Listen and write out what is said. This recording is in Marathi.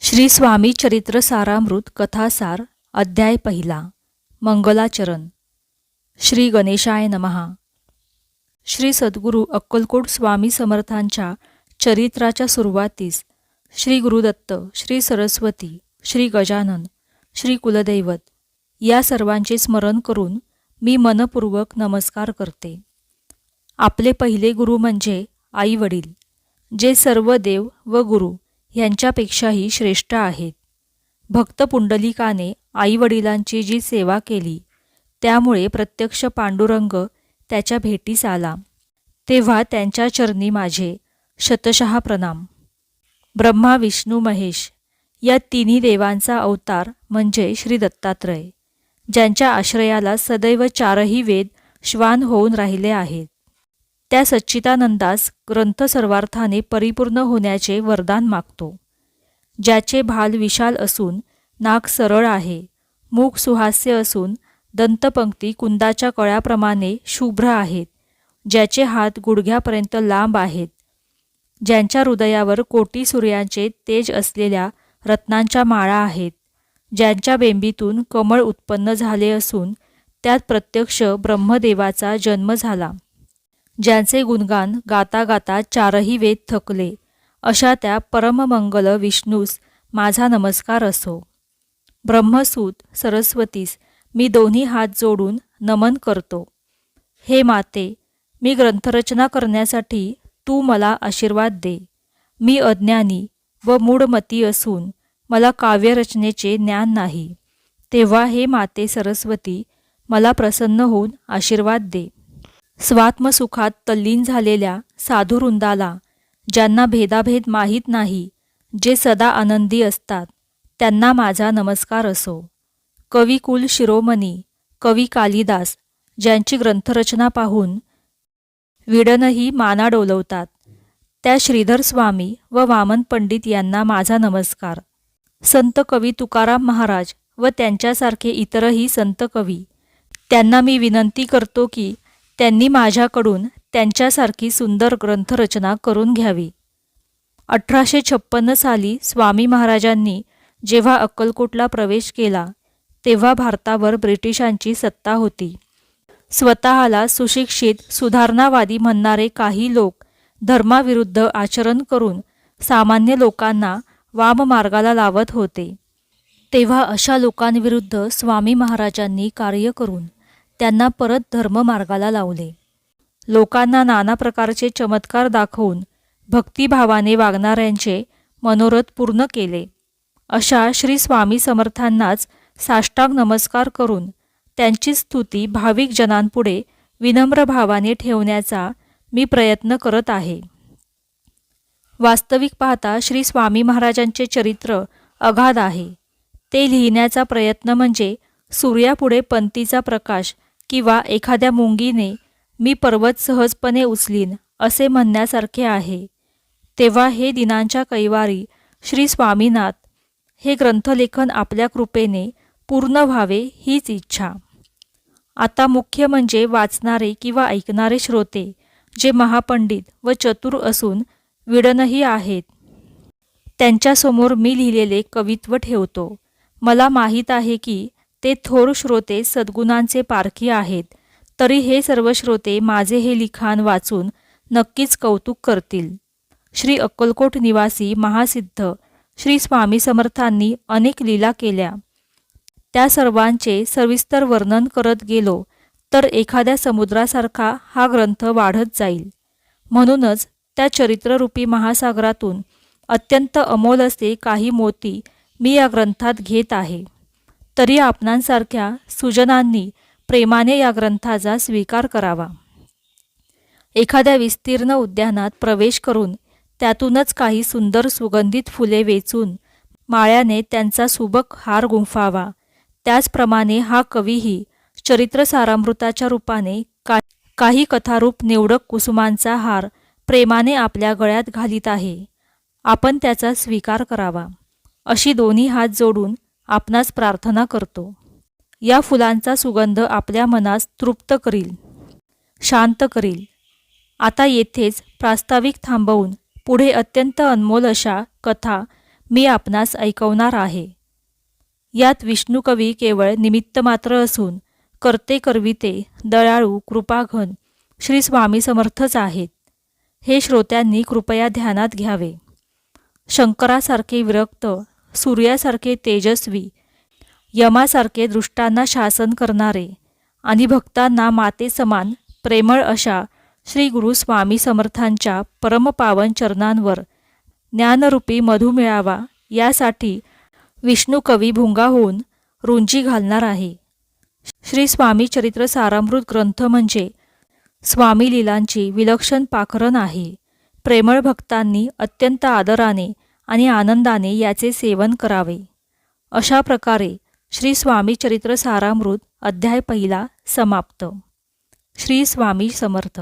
श्री स्वामी चरित्र सारामृत कथासार अध्याय पहिला. मंगलाचरण. श्री गणेशाय नमहा. श्री सद्गुरू अक्कलकोट स्वामी समर्थांच्या चरित्राच्या सुरुवातीस श्री गुरुदत्त, श्री सरस्वती, श्री गजानन, श्री कुलदैवत या सर्वांचे स्मरण करून मी मनपूर्वक नमस्कार करते. आपले पहिले गुरु म्हणजे आई वडील, जे सर्व देव व गुरु यांच्यापेक्षाही श्रेष्ठ आहेत. भक्त पुंडलिकाने आईवडिलांची जी सेवा केली त्यामुळे प्रत्यक्ष पांडुरंग त्याच्या भेटीस आला, तेव्हा त्यांच्या चरणी माझे शतशः प्रणाम. ब्रह्मा, विष्णू, महेश या तिन्ही देवांचा अवतार म्हणजे श्री दत्तात्रय, ज्यांच्या आश्रयाला सदैव चारही वेद श्वान होऊन राहिले आहेत. त्या सच्चिदानंदास ग्रंथ सर्वार्थाने परिपूर्ण होण्याचे वरदान मागतो. ज्याचे भाल विशाल असून नाक सरळ आहे, मुख सुहास्य असून दंतपंक्ती कुंदाच्या कळ्याप्रमाणे शुभ्र आहेत, ज्याचे हात गुडघ्यापर्यंत लांब आहेत, ज्यांच्या हृदयावर कोटी सूर्यांचे तेज असलेल्या रत्नांच्या माळा आहेत, ज्यांच्या बेंबीतून कमळ उत्पन्न झाले असून त्यात प्रत्यक्ष ब्रह्मदेवाचा जन्म झाला, ज्यांचे गुणगान गाता गाता चारही वेद थकले, अशा त्या परममंगल विष्णूस माझा नमस्कार असो. ब्रह्मसूत सरस्वतीस मी दोन्ही हात जोडून नमन करतो. हे माते, मी ग्रंथरचना करण्यासाठी तू मला आशीर्वाद दे. मी अज्ञानी व मूढमती असून मला काव्यरचनेचे ज्ञान नाही, तेव्हा हे माते सरस्वती मला प्रसन्न होऊन आशीर्वाद दे. स्वात्मसुखात तल्लीन झालेल्या साधुवृंदाला, ज्यांना भेदाभेद माहीत नाही, जे सदा आनंदी असतात, त्यांना माझा नमस्कार असो. कविकुल शिरोमणी कवी कालिदास, ज्यांची ग्रंथरचना पाहून विडणही माना डोलवतात, त्या श्रीधर स्वामी व वामन पंडित यांना माझा नमस्कार. संत कवी तुकाराम महाराज व त्यांच्यासारखे इतरही संत कवी, त्यांना मी विनंती करतो की त्यांनी माझ्याकडून त्यांच्यासारखी सुंदर ग्रंथरचना करून घ्यावी. 1856 साली स्वामी महाराजांनी जेव्हा अक्कलकोटला प्रवेश केला तेव्हा भारतावर ब्रिटिशांची सत्ता होती. स्वतःला सुशिक्षित सुधारणावादी म्हणणारे काही लोक धर्माविरुद्ध आचरण करून सामान्य लोकांना वाममार्गाला लावत होते. तेव्हा अशा लोकांविरुद्ध स्वामी महाराजांनी कार्य करून त्यांना परत धर्ममार्गाला लावले. लोकांना नाना प्रकारचे चमत्कार दाखवून भक्तिभावाने वागणाऱ्यांचे मनोरथ पूर्ण केले. अशा श्री स्वामी समर्थांनाच साष्टांग नमस्कार करून त्यांची स्तुती भाविक जनांपुढे विनम्र भावाने ठेवण्याचा मी प्रयत्न करत आहे. वास्तविक पाहता श्री स्वामी महाराजांचे चरित्र अगाध आहे. ते लिहिण्याचा प्रयत्न म्हणजे सूर्यापुढे पंतीचा प्रकाश किंवा एखाद्या मुंगीने मी पर्वत सहजपणे उचलीन असे म्हणण्यासारखे आहे. तेव्हा हे दिनांच्या कैवारी श्री स्वामीनाथ, हे ग्रंथलेखन आपल्या कृपेने पूर्ण व्हावे हीच इच्छा. आता मुख्य म्हणजे वाचणारे किंवा ऐकणारे श्रोते, जे महापंडित व चतुर असून विडणही आहेत, त्यांच्यासमोर मी लिहिलेले कवित्व ठेवतो. मला माहीत आहे की ते थोर श्रोते सद्गुणांचे पारखी आहेत, तरी हे सर्व श्रोते माझे हे लिखाण वाचून नक्कीच कौतुक करतील. श्री अक्कलकोट निवासी महासिद्ध श्री स्वामी समर्थांनी अनेक लीला केल्या. त्या सर्वांचे सविस्तर वर्णन करत गेलो तर एखाद्या समुद्रासारखा हा ग्रंथ वाढत जाईल. म्हणूनच त्या चरित्ररूपी महासागरातून अत्यंत अमोल असे काही मोती मी या ग्रंथात घेत आहे. तरी आपणांसारख्या सुजनांनी प्रेमाने या ग्रंथाचा स्वीकार करावा. एखाद्या विस्तीर्ण उद्यानात प्रवेश करून त्यातूनच काही सुंदर सुगंधित फुले वेचून माळ्याने त्यांचा सुबक हार गुंफावा. त्याचप्रमाणे हा कवीही चरित्र सारामृताच्या रूपाने काही कथारूप निवडक कुसुमांचा हार प्रेमाने आपल्या गळ्यात घालीत आहे. आपण त्याचा स्वीकार करावा, अशी दोन्ही हात जोडून आपणास प्रार्थना करतो. या फुलांचा सुगंध आपल्या मनास तृप्त करील, शांत करील. आता येथेच प्रास्ताविक थांबवून पुढे अत्यंत अनमोल अशा कथा मी आपणास ऐकवणार आहे. यात विष्णुकवी केवळ निमित्त मात्र असून करते करविते दयाळू कृपाघन श्री स्वामी समर्थच आहेत. हे श्रोत्यांनी कृपया ध्यानात घ्यावे. शंकरासारखे विरक्त, सूर्यासारखे तेजस्वी, यमासारखे दृष्टांना शासन करणारे आणि भक्तांना माते समान प्रेमळ अशा श्री गुरु स्वामी समर्थांच्या परमपावन चरणांवर ज्ञानरूपी मधु मिळावा यासाठी विष्णुकवी भुंगा होऊन रुंजी घालणार आहे. श्री स्वामी चरित्र सारामृत ग्रंथ म्हणजे स्वामी लीलांची विलक्षण पाखरण आहे. प्रेमळ भक्तांनी अत्यंत आदराने आणि आनंदाने याचे सेवन करावे. अशा प्रकारे श्री स्वामी चरित्र सारामृत अध्याय 1 समाप्त. श्री स्वामी समर्थ.